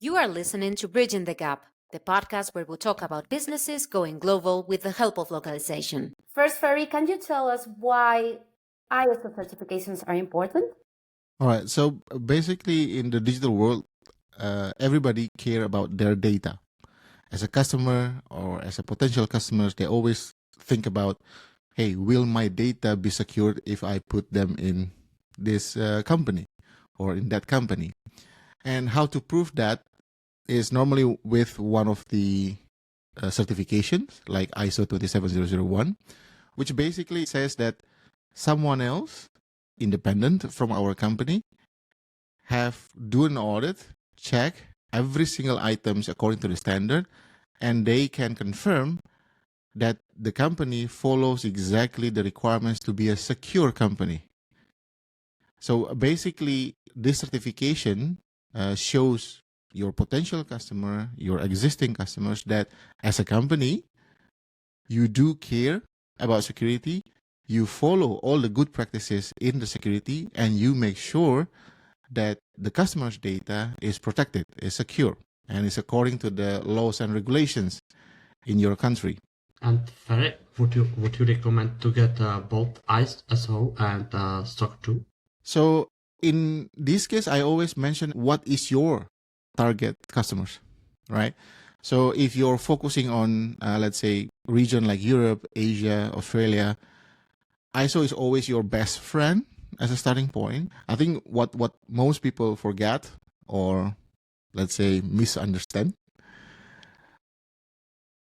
You are listening to Bridging the Gap, the podcast where we talk about businesses going global with the help of localization. First, Ferry, can you tell us why ISO certifications are important? All right. So basically, in the digital world, everybody care about their data. As a customer or as a potential customer, they always think about, hey, will my data be secured if I put them in this company or in that company? And how to prove that is normally with one of the certifications like ISO 27001, which basically says that someone else, independent from our company, have do an audit, check every single items according to the standard, and they can confirm that the company follows exactly the requirements to be a secure company. So basically, this certification shows your potential customer, your existing customers, that as a company, you do care about security, you follow all the good practices in the security, and you make sure that the customer's data is protected, is secure, and is according to the laws and regulations in your country. And Ferry, would you recommend to get both ISO and SOC 2? So in this case, I always mention what is your target customers, right? So if you're focusing on, let's say, region like Europe, Asia, Australia, ISO is always your best friend as a starting point. I think what most people forget or, let's say, misunderstand,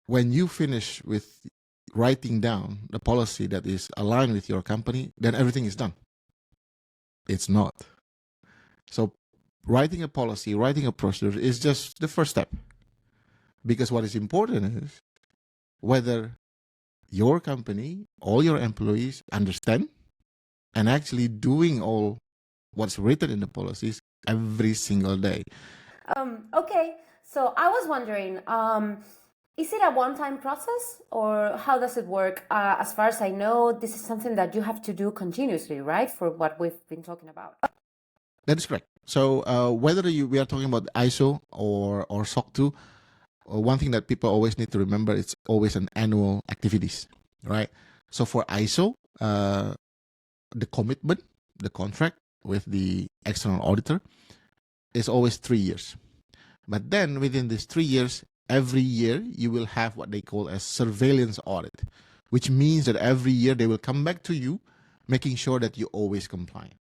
when you finish with writing down the policy that is aligned with your company, then everything is done. It's not. So writing a policy, writing a procedure is just the first step. Because what is important is whether your company, all your employees understand and actually doing all what's written in the policies every single day. Okay, so I was wondering, is it a one-time process or how does it work? As far as I know, this is something that you have to do continuously, right? For what we've been talking about. That is correct. So whether we are talking about ISO or SOC 2, one thing that people always need to remember, it's always an annual activities, right? So for ISO, the commitment, the contract with the external auditor is always 3 years. But then within these 3 years, every year you will have what they call a surveillance audit, which means that every year they will come back to you, making sure that you're always compliant.